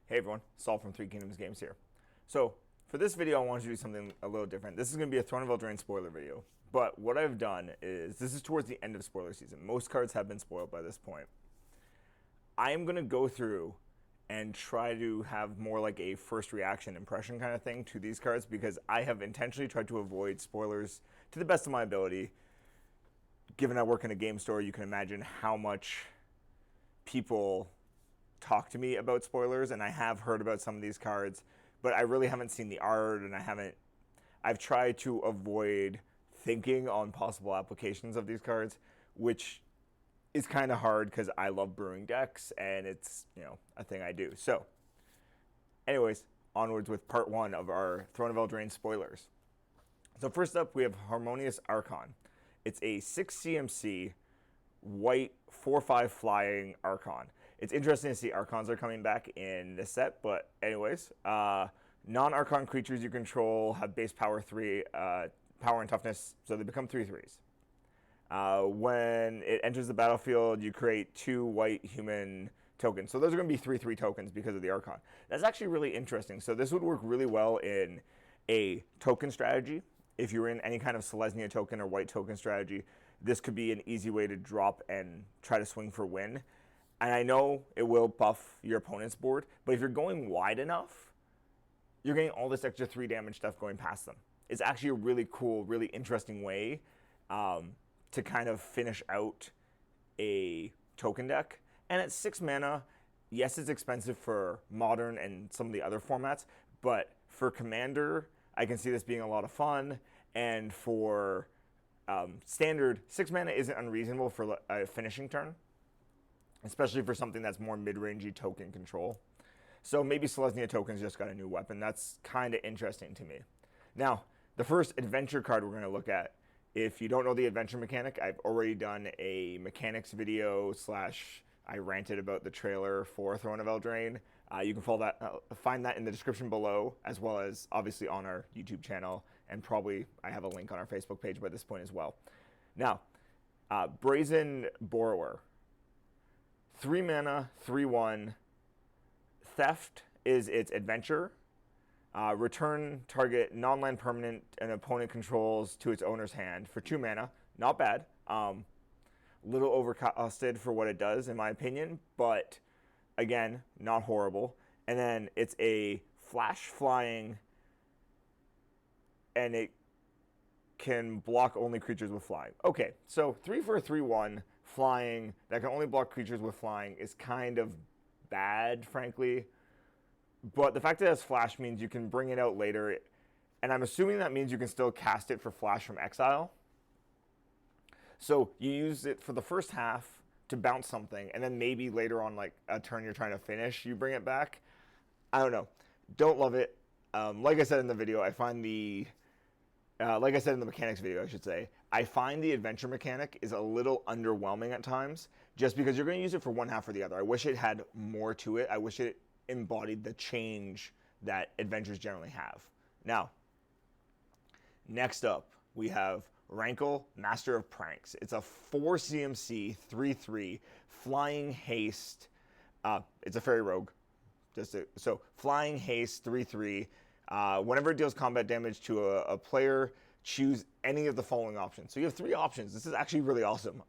Hey everyone, Saul from Three Kingdoms Games here. So, for this video I wanted to do something a little different. This is going to be a Throne of Eldraine spoiler video. But what I've done is, this is towards the end of spoiler season. Most cards have been spoiled by this point. I am going to go through and try to have more like a first reaction impression kind of thing to these cards, because I have intentionally tried to avoid spoilers to the best of my ability. Given I work in a game store, you can imagine how much people talk to me about spoilers, and I have heard about some of these cards, but I really haven't seen the art, and I've tried to avoid thinking on possible applications of these cards, which is kind of hard because I love brewing decks and it's, a thing I do. So anyways, onwards with part one of our Throne of Eldraine spoilers. So first up, we have Harmonious Archon. It's a 6 CMC white 4/5 flying Archon. It's interesting to see Archons are coming back in this set, but anyways, non-Archon creatures you control have base power 3, power and toughness, so they become 3/3s. When it enters the battlefield, you create 2 white human tokens. So those are going to be 3/3 tokens because of the Archon. That's actually really interesting. So this would work really well in a token strategy. If you're in any kind of Selesnya token or white token strategy, this could be an easy way to drop and try to swing for win. And I know it will buff your opponent's board, but if you're going wide enough, you're getting all this extra 3 damage stuff going past them. It's actually a really cool, really interesting way to kind of finish out a token deck. And at 6 mana, yes, it's expensive for Modern and some of the other formats, but for Commander, I can see this being a lot of fun. And for Standard, 6 mana isn't unreasonable for a finishing turn, especially for something that's more mid-rangey token control. So maybe Selesnya tokens just got a new weapon. That's kind of interesting to me. Now, the first adventure card we're going to look at, if you don't know the adventure mechanic, I've already done a mechanics video / I ranted about the trailer for Throne of Eldraine. You can find that in the description below, as well as obviously on our YouTube channel, and probably I have a link on our Facebook page by this point as well. Now, BrazenBorrower. 3 mana, 3/1. Theft is its adventure. Return target non-land permanent an opponent controls to its owner's hand for 2 mana. Not bad. Little overcosted for what it does, in my opinion, but again, not horrible. And then it's a flash flying, and it can block only creatures with flying. Okay, so 3 for a 3/1 flying that can only block creatures with flying is kind of bad, frankly. But the fact that it has flash means you can bring it out later, and I'm assuming that means you can still cast it for flash from exile. So you use it for the first half to bounce something, and then maybe later on, like a turn you're trying to finish, you bring it back. I don't know. Don't love it. Like I said in the video, I find like I said in the mechanics video, I should say, I find the adventure mechanic is a little underwhelming at times, just because you're going to use it for one half or the other. I wish it had more to it. I wish it embodied the change that adventures generally have. Now, next up, we have Rankle, Master of Pranks. It's a 4 CMC, 3/3, flying haste. It's a fairy rogue. So flying haste, 3/3. Whenever it deals combat damage to a player, choose any of the following options. So you have 3 options. This is actually really awesome.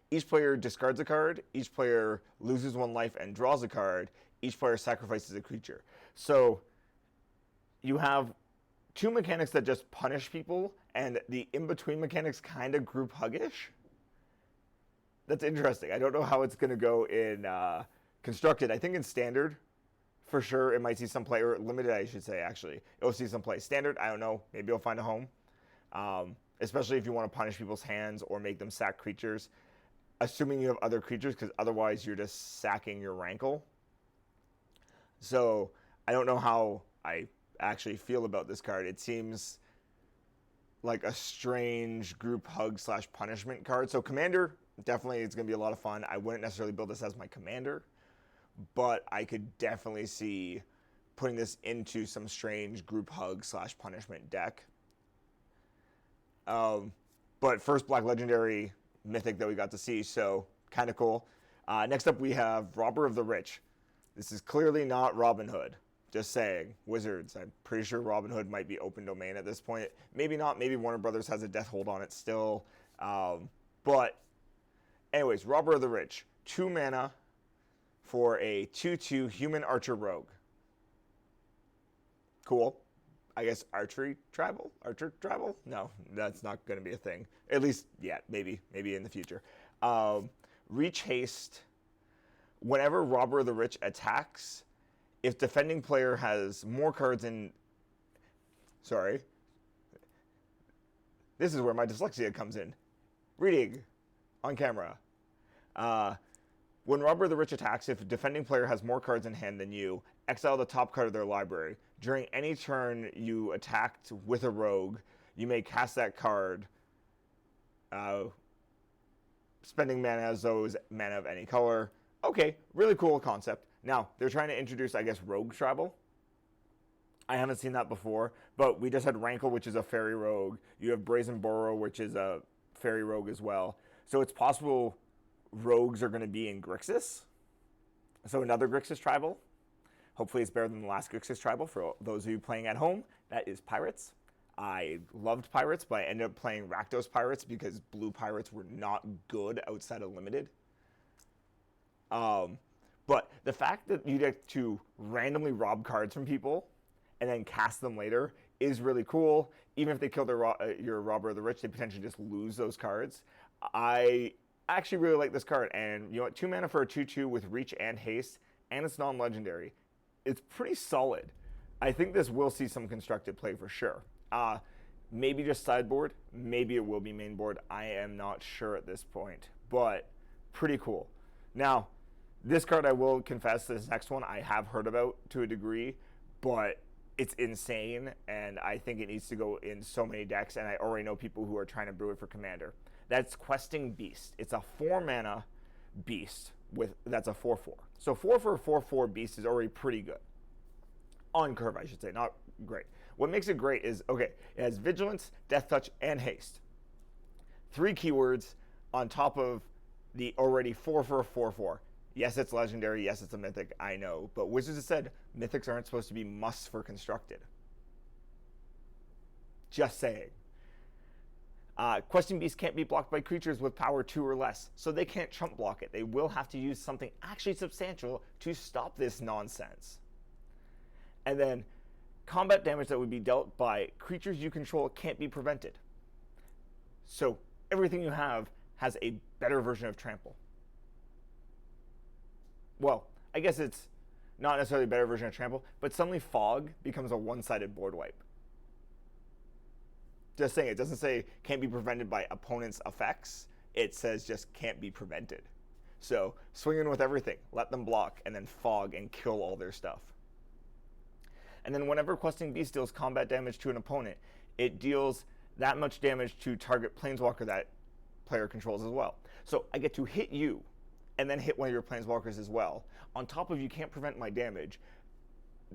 Each player discards a card. Each player loses 1 life and draws a card. Each player sacrifices a creature. So you have 2 mechanics that just punish people, and the in-between mechanics kind of group huggish. That's interesting. I don't know how it's going to go in Constructed. I think in Standard, for sure, it might see some play, or Limited, I should say, actually. It'll see some play. Standard, I don't know. Maybe it'll find a home. Especially if you want to punish people's hands or make them sack creatures. Assuming you have other creatures, because otherwise you're just sacking your Rankle. So, I don't know how I actually feel about this card. It seems like a strange group hug / punishment card. So Commander, definitely it's going to be a lot of fun. I wouldn't necessarily build this as my Commander, but I could definitely see putting this into some strange group hug / punishment deck. But first Black Legendary Mythic that we got to see, so kind of cool. Next up we have Robber of the Rich. This is clearly not Robin Hood. Just saying. Wizards. I'm pretty sure Robin Hood might be open domain at this point. Maybe not. Maybe Warner Brothers has a death hold on it still. But anyways, Robber of the Rich. 2 mana for a 2/2 human archer rogue. Cool. I guess archer tribal? No, that's not going to be a thing. At least yet. Maybe in the future. Reach haste. Whenever Robber of the Rich attacks, if defending player has more cards in... Sorry. This is where my dyslexia comes in. Reading on camera. When Robber of the Rich attacks, if a defending player has more cards in hand than you, exile the top card of their library. During any turn you attacked with a rogue, you may cast that card, spending mana as though it was mana of any color. Okay, really cool concept. Now, they're trying to introduce, I guess, rogue tribal. I haven't seen that before, but we just had Rankle, which is a fairy rogue. You have BrazenBorrower, which is a fairy rogue as well. So it's possible rogues are going to be in Grixis. So another Grixis tribal. Hopefully it's better than the last Grixis tribal. For those of you playing at home, that is Pirates. I loved Pirates, but I ended up playing Rakdos Pirates because blue Pirates were not good outside of Limited. But the fact that you get to randomly rob cards from people and then cast them later is really cool. Even if they kill your Robber of the Rich, they potentially just lose those cards. I actually really like this card. And you know what? 2 mana for a 2/2 with reach and haste, and it's non-legendary. It's pretty solid. I think this will see some constructed play for sure. Maybe just sideboard. Maybe it will be main board. I am not sure at this point. But pretty cool. Now, this card, I will confess, this next one I have heard about to a degree, but it's insane, and I think it needs to go in so many decks, and I already know people who are trying to brew it for Commander. That's Questing Beast. It's a 4 mana beast that's a 4/4. So 4 for a 4/4 beast is already pretty good. On curve, I should say, not great. What makes it great is, okay, it has Vigilance, Death Touch, and Haste. 3 keywords on top of the already 4 for a 4/4. Yes, it's legendary. Yes, it's a mythic. I know. But Wizards have said mythics aren't supposed to be musts for constructed. Just saying. Questing Beast can't be blocked by creatures with power 2 or less, so they can't trump block it. They will have to use something actually substantial to stop this nonsense. And then combat damage that would be dealt by creatures you control can't be prevented. So everything you have has a better version of Trample. Well, I guess it's not necessarily a better version of Trample, but suddenly Fog becomes a one-sided board wipe. Just saying, it doesn't say can't be prevented by opponent's effects. It says just can't be prevented. So swing in with everything, let them block, and then Fog and kill all their stuff. And then whenever Questing Beast deals combat damage to an opponent, it deals that much damage to target planeswalker that player controls as well. So I get to hit you, and then hit one of your planeswalkers as well. On top of you can't prevent my damage.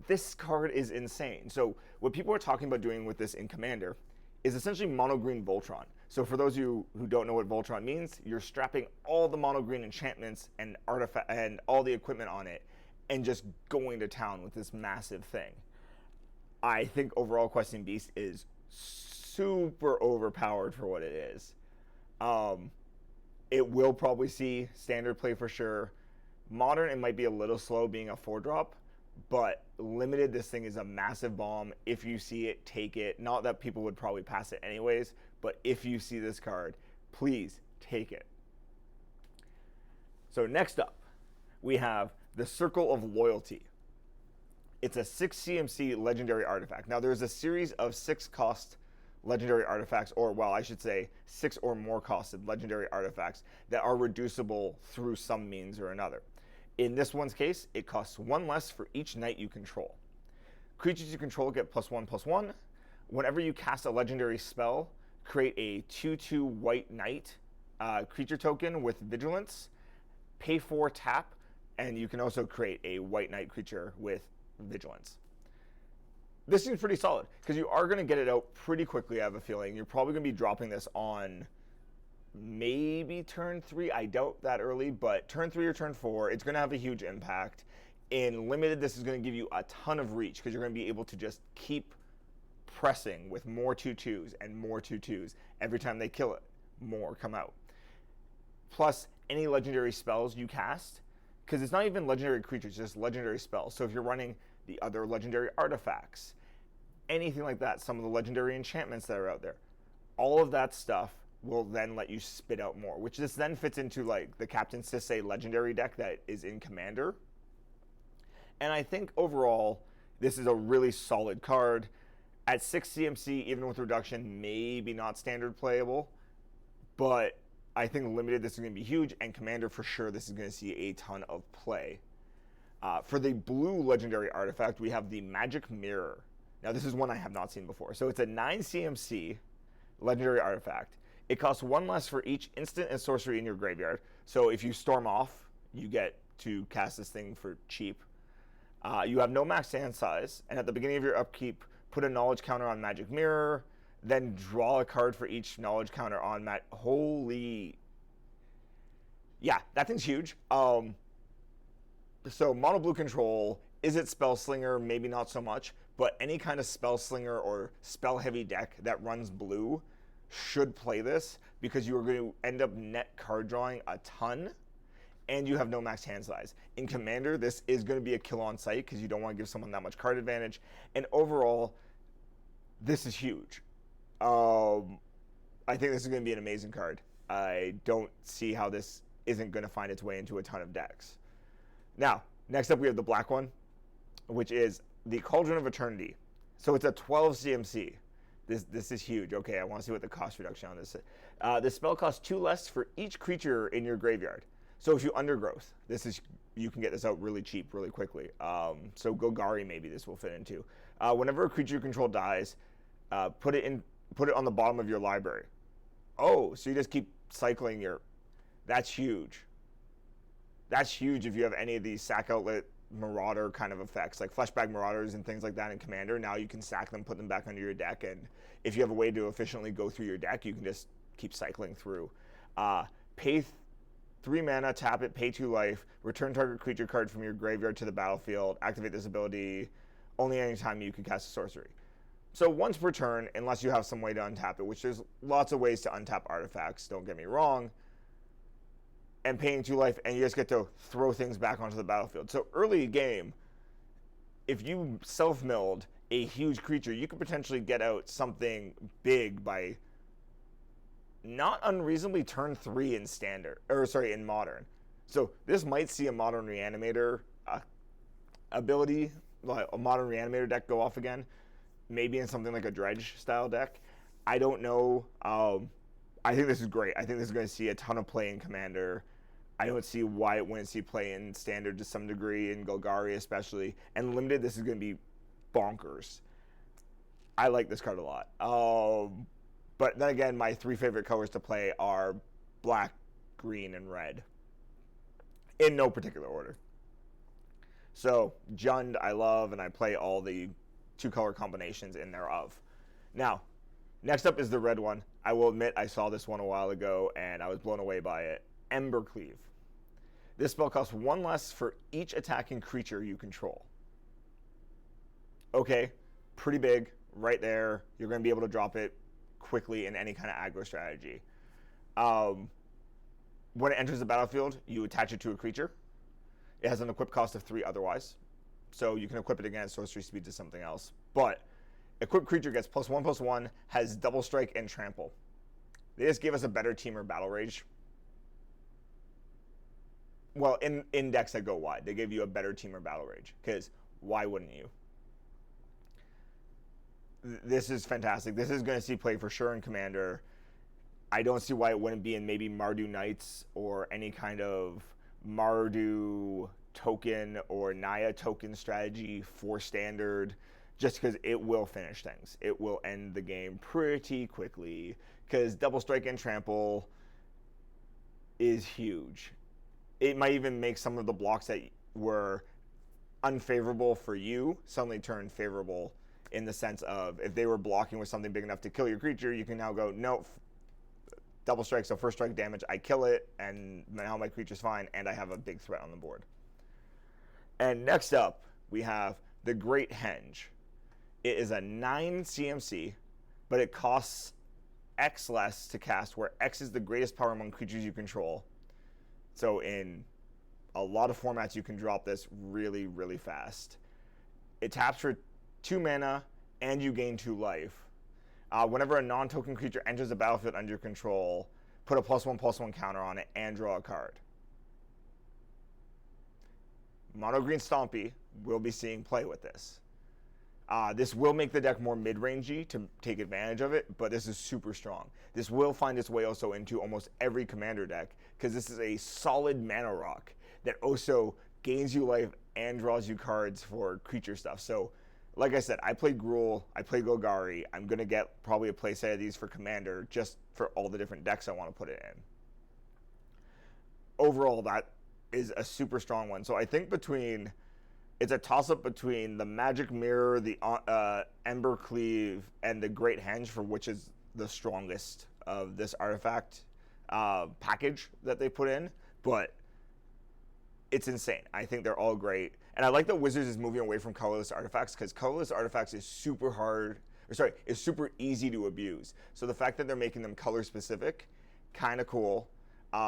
This card is insane. So what people are talking about doing with this in Commander is essentially mono green Voltron. So for those of you who don't know what Voltron means, you're strapping all the mono green enchantments and artifact and all the equipment on it and just going to town with this massive thing. I think overall Questing Beast is super overpowered for what it is. It will probably see standard play for sure. Modern, it might be a little slow being a 4-drop, but limited, this thing is a massive bomb. If you see it, take it. Not that people would probably pass it anyways, but if you see this card, please take it. So next up, we have the Circle of Loyalty. It's a 6 CMC legendary artifact. Now there's a series of 6 cost legendary artifacts, or well, I should say 6 or more costed legendary artifacts that are reducible through some means or another. In this one's case, it costs 1 less for each knight you control. Creatures you control get +1/+1. Whenever you cast a legendary spell, create a 2/2 white knight creature token with Vigilance, pay 4 tap, and you can also create a white knight creature with Vigilance. This seems pretty solid, because you are going to get it out pretty quickly, I have a feeling. You're probably going to be dropping this on maybe turn 3. I doubt that early, but turn 3 or turn 4, it's going to have a huge impact. In Limited, this is going to give you a ton of reach because you're going to be able to just keep pressing with more 2/2s and more 2/2s. Every time they kill it, more come out. Plus, any legendary spells you cast, because it's not even legendary creatures, just legendary spells. So if you're running the other legendary artifacts, anything like that, some of the legendary enchantments that are out there, all of that stuff will then let you spit out more, which this then fits into like the Captain Sisay legendary deck that is in Commander. And I think overall, this is a really solid card. At 6 CMC, even with reduction, maybe not standard playable, but I think Limited, this is going to be huge, and Commander for sure, this is going to see a ton of play. For the blue legendary artifact, we have the Magic Mirror. Now, this is one I have not seen before. So it's a 9 CMC legendary artifact. It costs 1 less for each instant and sorcery in your graveyard. So if you storm off, you get to cast this thing for cheap. You have no max hand size, and at the beginning of your upkeep, put a knowledge counter on Magic Mirror, then draw a card for each knowledge counter on holy... Yeah, that thing's huge. So mono blue control, is it Spell Slinger? Maybe not so much, but any kind of Spell Slinger or spell heavy deck that runs blue should play this because you are going to end up net card drawing a ton and you have no max hand size. In Commander, this is going to be a kill on sight because you don't want to give someone that much card advantage. And overall, this is huge. I think this is going to be an amazing card. I don't see how this isn't going to find its way into a ton of decks. Now, next up we have the black one, which is the Cauldron of Eternity. So it's a 12 CMC. This is huge. Okay, I want to see what the cost reduction on this is. This spell costs 2 less for each creature in your graveyard. So if you Undergrowth, you can get this out really cheap, really quickly. So Golgari maybe this will fit into. Whenever a creature you control dies, put it on the bottom of your library. Oh, so you just keep cycling your... That's huge. That's huge if you have any of these sack outlet marauder kind of effects, like fleshback marauders and things like that in Commander. Now you can sack them, put them back under your deck, and if you have a way to efficiently go through your deck, you can just keep cycling through. Pay 3 mana, tap it, pay 2 life, return target creature card from your graveyard to the battlefield, activate this ability only anytime you can cast a sorcery. So once per turn, unless you have some way to untap it, which there's lots of ways to untap artifacts, don't get me wrong, and paying 2 life, and you just get to throw things back onto the battlefield. So early game, if you self-milled a huge creature, you could potentially get out something big by not unreasonably turn 3 in standard, in modern. So this might see a modern reanimator ability, like a modern reanimator deck go off again, maybe in something like a dredge style deck. I don't know. I think this is great. I think this is going to see a ton of play in Commander. I don't see why it wouldn't see play in Standard to some degree, in Golgari especially. And Limited, this is going to be bonkers. I like this card a lot. But then again, my 3 favorite colors to play are black, green, and red. In no particular order. So, Jund I love, and I play all the 2 color combinations in thereof. Now, next up is the red one. I will admit I saw this one a while ago, and I was blown away by it. Embercleave. This spell costs 1 less for each attacking creature you control. Okay, pretty big, right there. You're going to be able to drop it quickly in any kind of aggro strategy. When it enters the battlefield, you attach it to a creature. It has an equip cost of 3 otherwise, so you can equip it against sorcery speed to something else. But equipped creature gets +1/+1, has double strike and trample. They just gave us a better Teamer Battle Rage. Well, in decks that go wide, they give you a better Teamer Battle Rage, because why wouldn't you? This is fantastic. This is going to see play for sure in Commander. I don't see why it wouldn't be in maybe Mardu Knights or any kind of Mardu token or Naya token strategy for Standard, just because it will finish things. It will end the game pretty quickly, because double strike and trample is huge. It might even make some of the blocks that were unfavorable for you suddenly turn favorable, in the sense of if they were blocking with something big enough to kill your creature, you can now go, no, double strike, so first strike damage, I kill it, and now my creature's fine, and I have a big threat on the board. And next up, we have the Great Henge. It is a 9 CMC, but it costs X less to cast, where X is the greatest power among creatures you control. So in a lot of formats, you can drop this really, really fast. It taps for 2 mana, and you gain 2 life. Whenever a non-token creature enters the battlefield under your control, put a +1/+1 counter on it and draw a card. Mono Green Stompy will be seeing play with this. This will make the deck more mid-rangey to take advantage of it, but this is super strong. This will find its way also into almost every commander deck, because this is a solid mana rock that also gains you life and draws you cards for creature stuff. So, like I said, I played Gruul, I played Golgari. I'm going to get probably a play set of these for commander, just for all the different decks I want to put it in. Overall, that is a super strong one. So I think it's a toss-up between the Magic Mirror, the Ember Cleave, and the Great Henge, for which is the strongest of this artifact package that they put in. But it's insane. I think they're all great. And I like that Wizards is moving away from colorless artifacts, because colorless artifacts is is super easy to abuse. So the fact that they're making them color specific, kind of cool.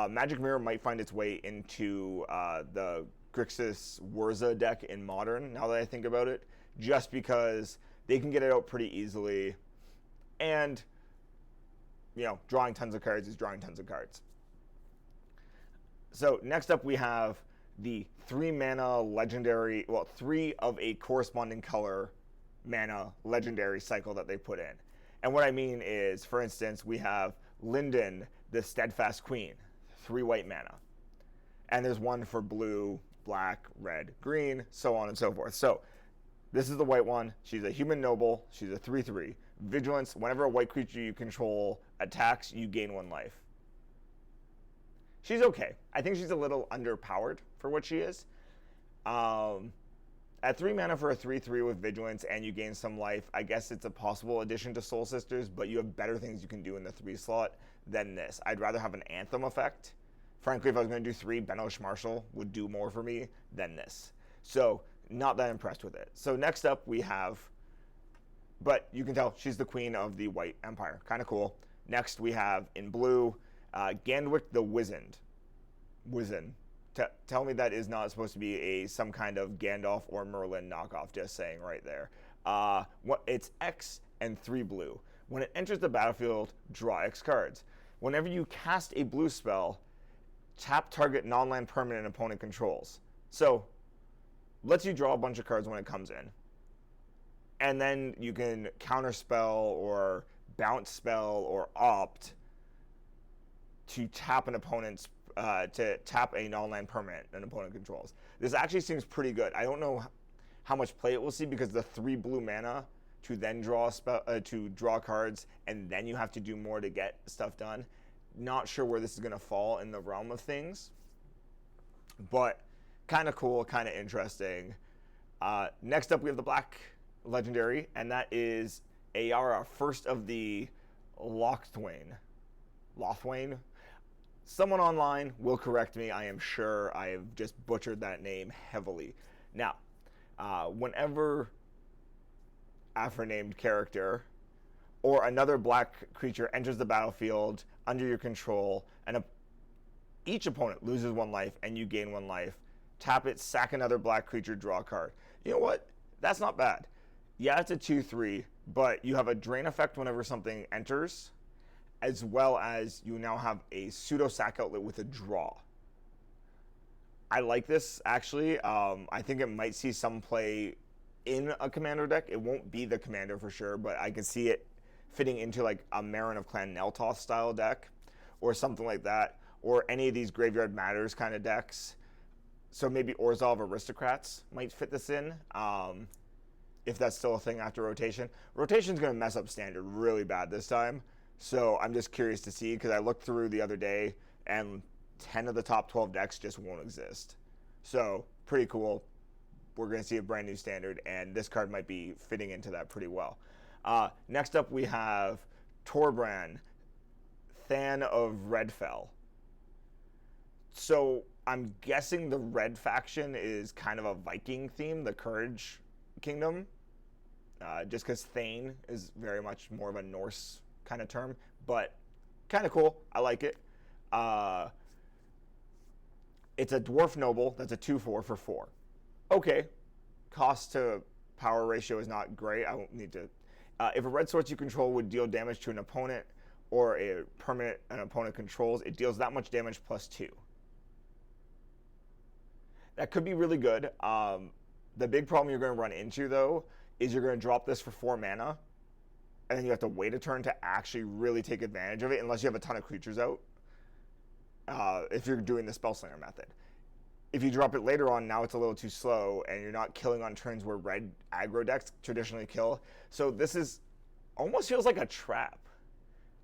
Magic Mirror might find its way into the Grixis Wurza deck in Modern, now that I think about it, just because they can get it out pretty easily, and, drawing tons of cards is drawing tons of cards. So next up we have the 3 mana legendary, 3 of a corresponding color mana legendary cycle that they put in. And what I mean is, for instance, we have Linden, the Steadfast Queen, 3 white mana. And there's one for blue, black, red, green, so on and so forth. So this is the white one. She's a human noble. She's a 3/3. Vigilance, whenever a white creature you control attacks, you gain 1 life. She's okay. I think she's a little underpowered for what she is. At 3 mana for a 3/3 with Vigilance and you gain some life, I guess it's a possible addition to Soul Sisters, but you have better things you can do in the 3 slot than this. I'd rather have an Anthem effect. Frankly, if I was going to do 3, Benosh Marshall would do more for me than this. So, not that impressed with it. So next up we have, but you can tell she's the queen of the White Empire. Kind of cool. Next we have, in blue, Gandwick the Wizened. Tell me that is not supposed to be some kind of Gandalf or Merlin knockoff, just saying right there. It's X and 3 blue. When it enters the battlefield, draw X cards. Whenever you cast a blue spell, tap target non-land permanent opponent controls. So, lets you draw a bunch of cards when it comes in. And then you can counterspell or bounce spell or opt to tap an opponent's to tap a non-land permanent an opponent controls. This actually seems pretty good. I don't know how much play it will see, because the 3 blue mana to then draw cards, and then you have to do more to get stuff done. Not sure where this is going to fall in the realm of things, but kind of cool, kind of interesting. Next up, we have the black legendary, and that is Ayara, first of the Lothwain. Someone online will correct me. I am sure I have just butchered that name heavily. Now, whenever Afro-named character or another black creature enters the battlefield under your control, and each opponent loses 1 life and you gain 1 life, tap it, sack another black creature, draw a card. You know what? That's not bad. Yeah, it's a 2/3, but you have a drain effect whenever something enters, as well as you now have a pseudo sack outlet with a draw. I like this, actually. I think it might see some play in a commander deck. It won't be the commander for sure, but I can see it fitting into like a Marin of Clan Neltoth style deck or something like that, or any of these Graveyard Matters kind of decks. So maybe Orzhov Aristocrats might fit this in, if that's still a thing after rotation. Rotation's going to mess up Standard really bad this time, so I'm just curious to see, because I looked through the other day and 10 of the top 12 decks just won't exist. So pretty cool. We're going to see a brand new Standard, and this card might be fitting into that pretty well. Next up, we have Torbran, Than of Redfell. So I'm guessing the red faction is kind of a Viking theme, the Courage Kingdom, just because Thane is very much more of a Norse kind of term, but kind of cool. I like it. It's a Dwarf Noble that's a 2/4 for 4. Okay, cost to power ratio is not great. I won't need to. If a red source you control would deal damage to an opponent or a permanent an opponent controls, it deals that much damage +2. That could be really good. The big problem you're going to run into, though, is you're going to drop this for 4 mana, and then you have to wait a turn to actually really take advantage of it, unless you have a ton of creatures out, if you're doing the Spellslinger method. If you drop it later on, now it's a little too slow, and you're not killing on turns where red aggro decks traditionally kill. So this is almost feels like a trap.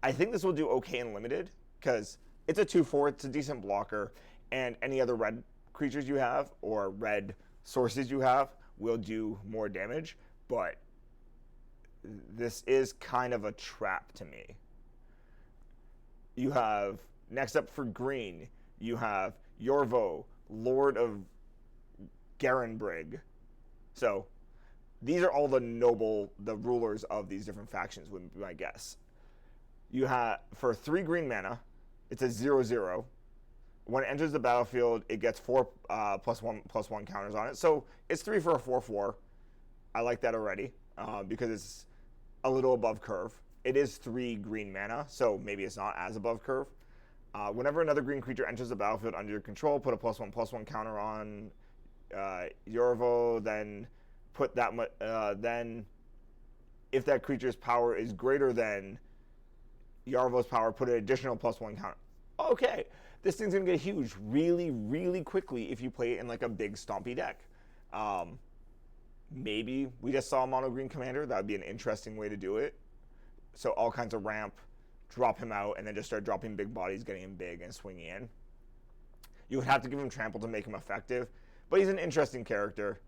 I think this will do okay in Limited, because it's a 2/4, it's a decent blocker, and any other red creatures you have or red sources you have will do more damage, but this is kind of a trap to me. You have, next up for green, you have Yorvo, Lord of Garenbrig. So these are all the rulers of these different factions, would be my guess. You have, for 3 green mana, it's a 0/0. When it enters the battlefield, it gets 4 +1/+1 counters on it. So it's 3 for a 4/4. I like that already because it's a little above curve. It is 3 green mana, so maybe it's not as above curve. Whenever another green creature enters the battlefield under your control, put a +1/+1 counter on Yorvo. Then put that then if that creature's power is greater than Yorvo's power, put an additional +1 counter. Okay. This thing's going to get huge really, really quickly if you play it in like a big stompy deck. Maybe we just saw a mono green commander. That would be an interesting way to do it. So all kinds of ramp, drop him out, and then just start dropping big bodies, getting him big and swinging in. You would have to give him trample to make him effective, but he's an interesting character.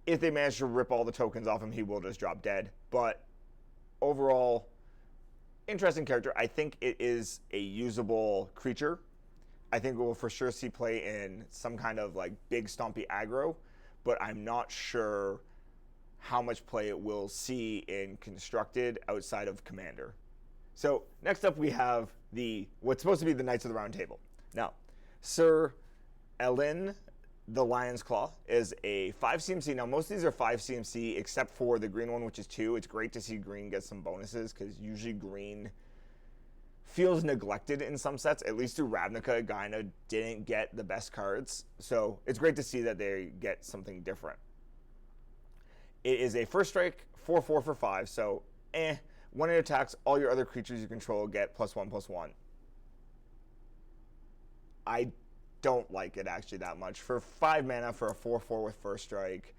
If they manage to rip all the tokens off him, he will just drop dead. But overall, interesting character. I think it is a usable creature. I think we'll for sure see play in some kind of like big stompy aggro, but I'm not sure how much play it will see in constructed outside of Commander. So next up we have what's supposed to be the Knights of the Round Table. Now, Sir Elin, the Lion's Claw, is a 5 CMC. Now most of these are 5 CMC except for the green one, which is 2. It's great to see green get some bonuses because usually green feels neglected in some sets. At least through Ravnica, Gaina didn't get the best cards. So it's great to see that they get something different. It is a first strike, 4/4 for 5. So, when it attacks, all your other creatures you control get +1/+1. I don't like it actually that much. For 5 mana for a 4/4 with first strike,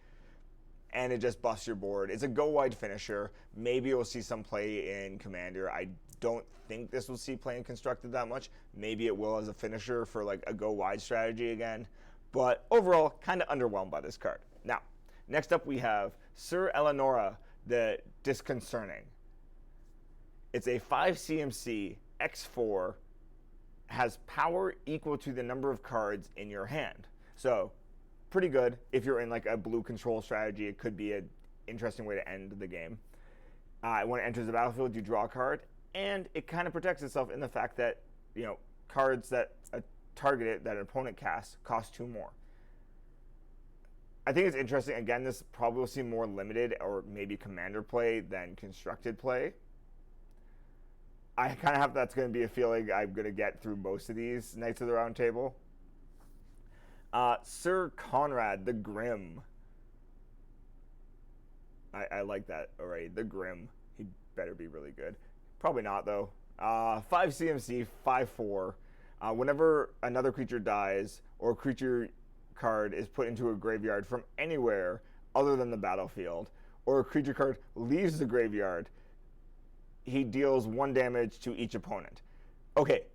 and it just busts your board. It's a go-wide finisher. Maybe you'll see some play in Commander. I don't think this will see play in Constructed that much. Maybe it will as a finisher for like a go-wide strategy again. But overall, kind of underwhelmed by this card. Now, next up we have Sir Eleonora, the Disconcerting. It's a 5 CMC, X4, has power equal to the number of cards in your hand. So, pretty good. If you're in like a blue control strategy, it could be an interesting way to end the game. When it enters the battlefield, you draw a card, and it kind of protects itself in the fact that, cards that target it, that an opponent casts, cost 2 more. I think it's interesting. Again, this probably will see more limited or maybe Commander play than constructed play. I kind of have that's going to be a feeling I'm going to get through most of these Knights of the Round Table. Sir Conrad, the Grim. I like that already. The Grim. He better be really good. Probably not, though. 5 CMC, 5/4. Whenever another creature dies or a creature card is put into a graveyard from anywhere other than the battlefield, or a creature card leaves the graveyard, he deals 1 damage to each opponent. Okay.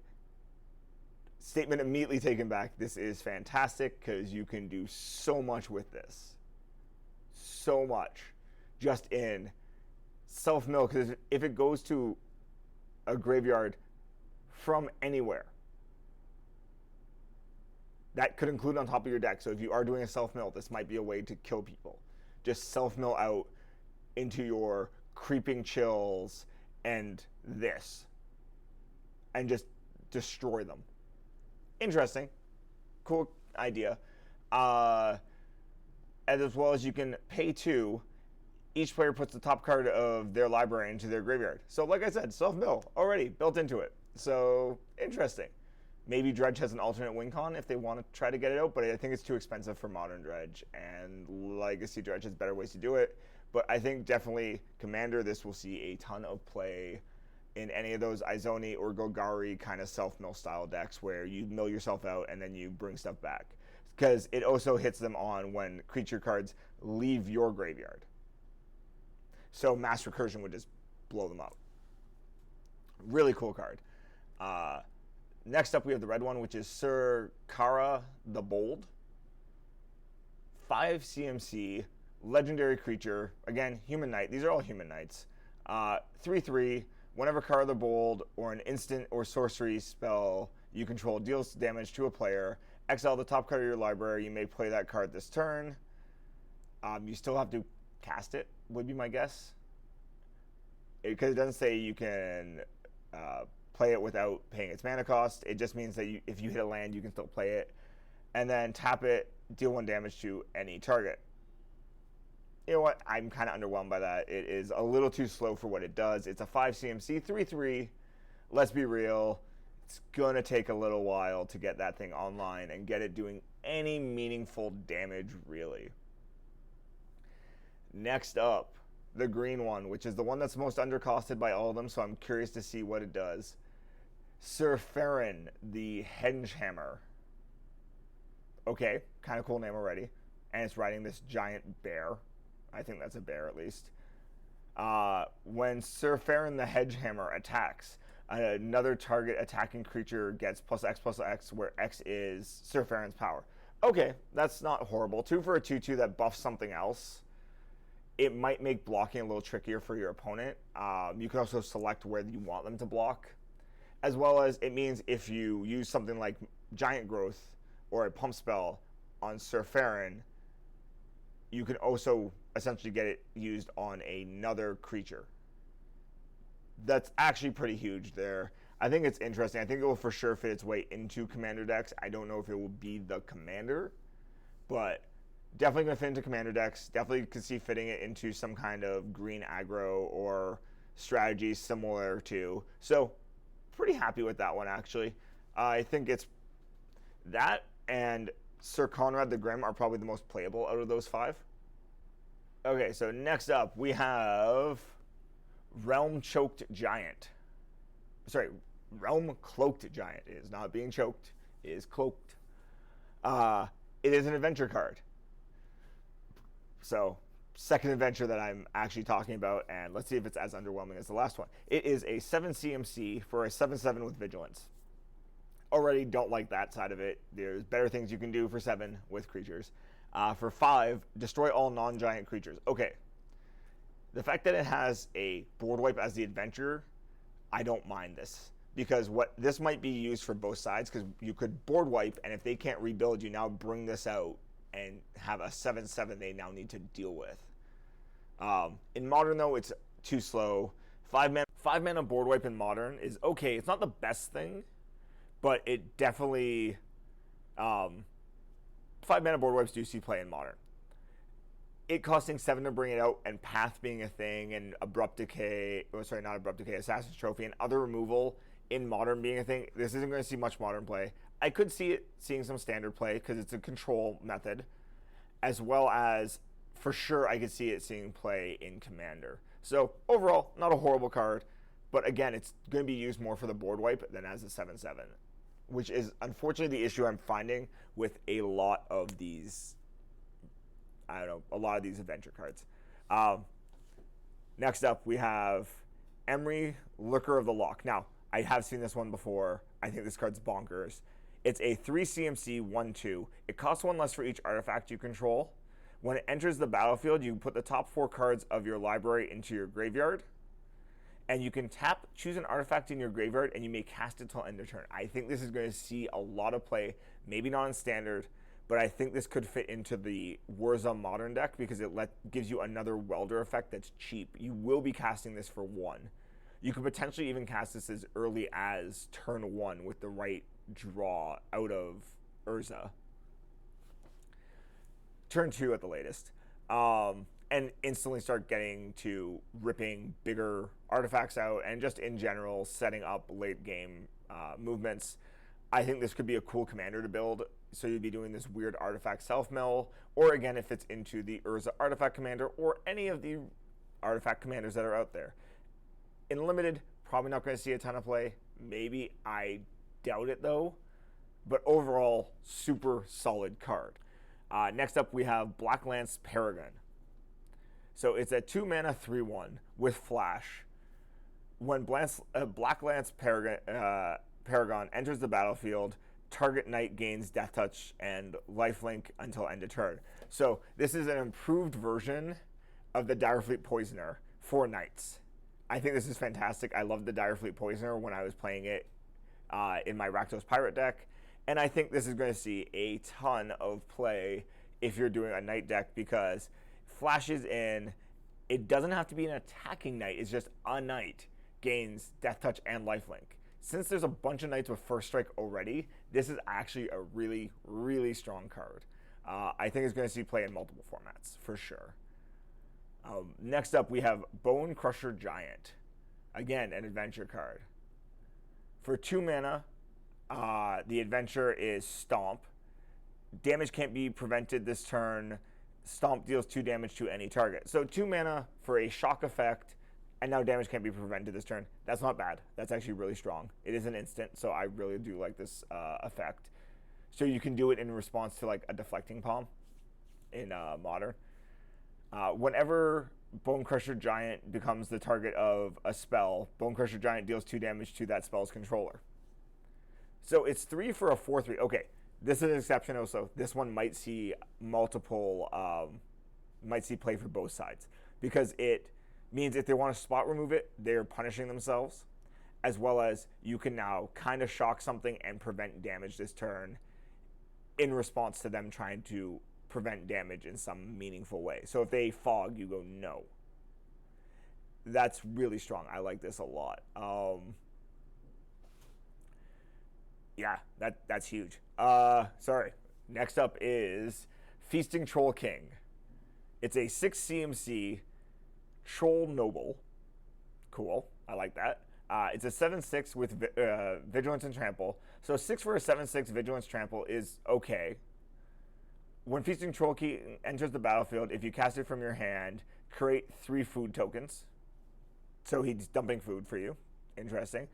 Statement immediately taken back. This is fantastic because you can do so much with this. So much. Just in self-mill, because if it goes to a graveyard from anywhere, that could include on top of your deck. So if you are doing a self-mill, this might be a way to kill people. Just self-mill out into your creeping chills and this. And just destroy them. Interesting. Cool idea. And as well as you can pay 2. Each player puts the top card of their library into their graveyard. So like I said, self-mill already built into it. So interesting. Maybe Dredge has an alternate win con if they want to try to get it out, but I think it's too expensive for Modern Dredge, and Legacy Dredge has better ways to do it. But I think definitely Commander, this will see a ton of play in any of those Izoni or Golgari kind of self-mill style decks where you mill yourself out and then you bring stuff back. Because it also hits them on when creature cards leave your graveyard. So Mass Recursion would just blow them up. Really cool card. Next up, we have the red one, which is Sir Cara the Bold. 5 CMC, legendary creature. Again, Human Knight. These are all Human Knights. 3/3. Whenever Cara the Bold or an instant or sorcery spell you control deals damage to a player, exile the top card of your library. You may play that card this turn. You still have to cast it, would be my guess. Because it doesn't say you can play it without paying its mana cost. It just means that if you hit a land, you can still play it. And then tap it, deal 1 damage to any target. You know what? I'm kind of underwhelmed by that. It is a little too slow for what it does. It's a 5 CMC, 3/3. Let's be real. It's going to take a little while to get that thing online and get it doing any meaningful damage, really. Next up, the green one, which is the one that's most undercosted by all of them, so I'm curious to see what it does. Sir Farron, the Henge Hammer. Okay, kind of cool name already. And it's riding this giant bear. I think that's a bear, at least. When Sir Farron the Hedgehammer attacks, another target attacking creature gets +X/+X, where X is Sir Farron's power. Okay, that's not horrible. 2 for a 2/2 that buffs something else. It might make blocking a little trickier for your opponent. You can also select where you want them to block. As well as it means if you use something like Giant Growth or a pump spell on Sir Farron, you can also essentially get it used on another creature. That's actually pretty huge there. I think it's interesting. I think it will for sure fit its way into Commander decks. I don't know if it will be the Commander, but definitely going to fit into Commander decks. Definitely could see fitting it into some kind of green aggro or strategy similar to. So, pretty happy with that one, actually. I think it's that and Sir Conrad the Grim are probably the most playable out of those 5. Okay, so next up we have Realm Choked Giant. Sorry, Realm Cloaked Giant. It is not being choked. It is cloaked. It is an adventure card. So, second adventure that I'm actually talking about, and let's see if it's as underwhelming as the last one. It is a 7 CMC for a 7/7 with Vigilance. Already don't like that side of it. There's better things you can do for 7 with creatures. For 5, destroy all non-giant creatures. Okay. The fact that it has a board wipe as the adventure, I don't mind this. Because what this might be used for both sides, because you could board wipe, and if they can't rebuild, you now bring this out and have a 7/7 they now need to deal with. In Modern, though, it's too slow. 5 mana board wipe in Modern is okay. It's not the best thing, but it definitely 5 mana board wipes do see play in Modern. It costing 7 to bring it out, and Path being a thing, and Abrupt Decay, not Abrupt Decay, Assassin's Trophy, and other removal in Modern being a thing, this isn't going to see much Modern play. I could see it seeing some Standard play, because it's a control method, as well as, for sure, I could see it seeing play in Commander. So, overall, not a horrible card, but again, it's going to be used more for the board wipe than as a 7/7, which is unfortunately the issue I'm finding with a lot of these, adventure cards. Next up, we have Emory, Looker of the Loch. Now, I have seen this one before. I think this card's bonkers. It's a 3 CMC 1/2. It costs 1 less for each artifact you control. When it enters the battlefield, you put the top 4 cards of your library into your graveyard. And you can tap, choose an artifact in your graveyard, and you may cast it till end of turn. I think this is going to see a lot of play, maybe not in standard, but I think this could fit into the Warza Modern deck because it gives you another welder effect that's cheap. You will be casting this for 1. You could potentially even cast this as early as turn 1 with the right draw out of Urza. Turn 2 at the latest. And instantly start getting to ripping bigger artifacts out and just in general setting up late game movements. I think this could be a cool commander to build. So you'd be doing this weird artifact self-mill, or again, if it's into the Urza artifact commander or any of the artifact commanders that are out there. In limited, probably not going to see a ton of play. Maybe, I doubt it though. But overall, super solid card. Next up, we have Black Lance Paragon. So it's a 2-mana 3/1 with flash. When Black Lance Paragon enters the battlefield, target knight gains Death Touch and lifelink until end of turn. So this is an improved version of the Direfleet Poisoner for knights. I think this is fantastic. I loved the Direfleet Poisoner when I was playing it in my Rakdos Pirate deck. And I think this is going to see a ton of play if you're doing a knight deck because flashes in, it doesn't have to be an attacking knight, it's just a knight gains Death Touch and lifelink. Since there's a bunch of knights with first strike already, this is actually a really, really strong card. I think it's going to see play in multiple formats, for sure. Next up, we have Bone Crusher Giant. Again, an adventure card. For 2 mana, the adventure is Stomp. Damage can't be prevented this turn. Stomp deals 2 damage to any target. So 2 mana for a shock effect, and now damage can't be prevented this turn. That's not bad. That's actually really strong. It is an instant, so I really do like this effect. So you can do it in response to like a deflecting palm in Modern. Whenever Bone Crusher Giant becomes the target of a spell, Bone Crusher Giant deals 2 damage to that spell's controller. So it's 3 for a 4/3. Okay, this is an exception also. This one might see multiple, might see play for both sides because it means if they want to spot remove it, they're punishing themselves, as well as you can now kind of shock something and prevent damage this turn in response to them trying to prevent damage in some meaningful way. So if they fog, you go no. That's really strong. I like this a lot. Yeah, that's huge. Sorry. Next up is Feasting Troll King. It's a 6 CMC Troll Noble. Cool. I like that. It's a 7/6 with Vigilance and Trample. So 6 for a 7/6 Vigilance Trample is okay. When Feasting Troll King enters the battlefield, if you cast it from your hand, create 3 food tokens. So he's dumping food for you. Interesting.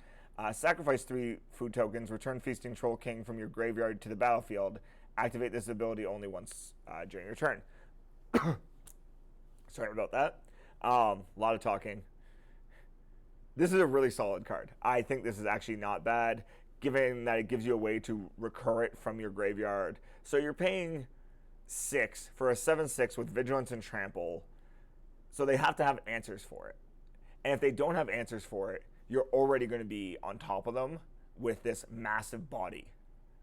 Sacrifice 3 food tokens, return Feasting Troll King from your graveyard to the battlefield. Activate this ability only once during your turn. Sorry about that. A lot of talking. This is a really solid card. I think this is actually not bad, given that it gives you a way to recur it from your graveyard. So you're paying 6 for a 7/6 with Vigilance and Trample. So they have to have answers for it. And if they don't have answers for it, you're already going to be on top of them with this massive body.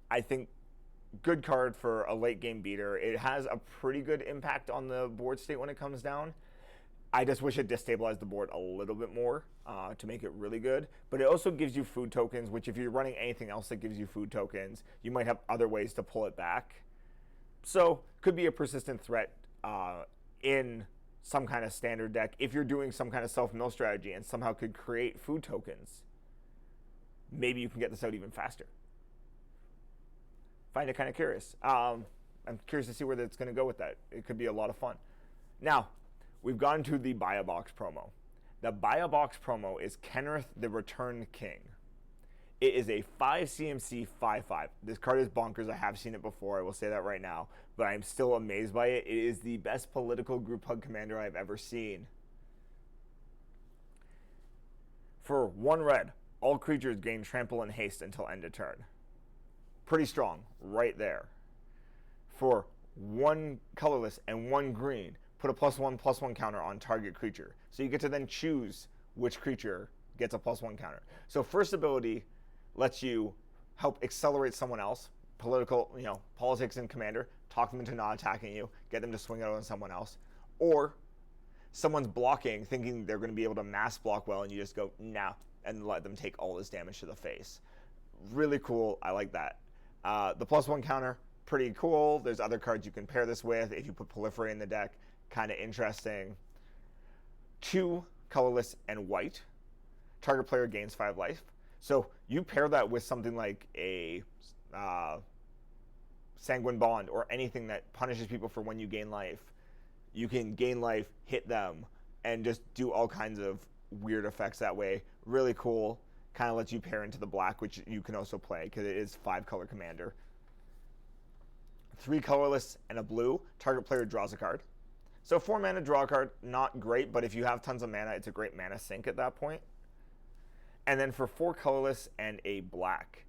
I think good card for a late game beater. It has a pretty good impact on the board state when it comes down. I just wish it destabilized the board a little bit more to make it really good. But it also gives you food tokens, which if you're running anything else that gives you food tokens, you might have other ways to pull it back. So could be a persistent threat in some kind of standard deck if you're doing some kind of self-mill strategy and somehow could create food tokens. Maybe you can get this out even faster. Find it kind of curious. I'm curious to see where that's going to go with that. It could be a lot of fun. Now, we've gone to the Buy a Box promo. The Buy a Box promo is Kenrith the Returned King. It is a 5 CMC 5/5. This card is bonkers. I have seen it before. I will say that right now. But I'm still amazed by it. It is the best political group hug commander I've ever seen. For 1 red, all creatures gain trample and haste until end of turn. Pretty strong, right there. For 1 colorless and 1 green, put a +1/+1 counter on target creature. So you get to then choose which creature gets a +1 counter. So first ability lets you help accelerate someone else, politics and commander, talk them into not attacking you, get them to swing out on someone else. Or someone's blocking, thinking they're going to be able to mass block well, and you just go, nah, and let them take all this damage to the face. Really cool. I like that. The +1 counter, pretty cool. There's other cards you can pair this with. If you put Proliferate in the deck, kind of interesting. 2 colorless and white. Target player gains 5 life. So you pair that with something like a Sanguine Bond or anything that punishes people for when you gain life. You can gain life, hit them, and just do all kinds of weird effects that way. Really cool. Kind of lets you pair into the black, which you can also play because it is 5-color commander. 3 colorless and a blue. Target player draws a card. So 4 mana, draw a card. Not great, but if you have tons of mana, it's a great mana sink at that point. And then for 4 colorless and a black,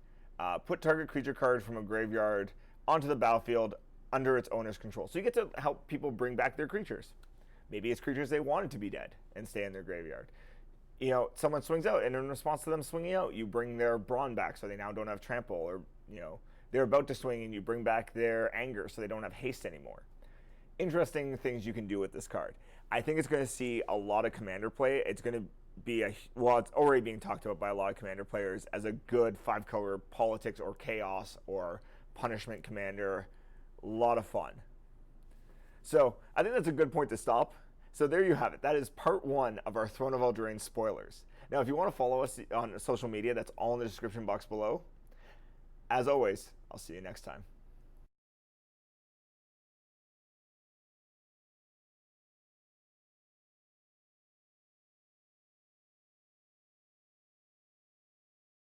put target creature card from a graveyard onto the battlefield under its owner's control. So you get to help people bring back their creatures. Maybe it's creatures they wanted to be dead and stay in their graveyard. Someone swings out, and in response to them swinging out, you bring their Brawn back so they now don't have trample, or, they're about to swing and you bring back their anger so they don't have haste anymore. Interesting things you can do with this card. I think it's going to see a lot of commander play. It's going to be it's already being talked about by a lot of commander players as a good 5-color politics or chaos or punishment commander. A lot of fun. So I think that's a good point to stop. So there you have it. That is part 1 of our Throne of Eldraine spoilers. Now, if you want to follow us on social media, that's all in the description box below. As always, I'll see you next time.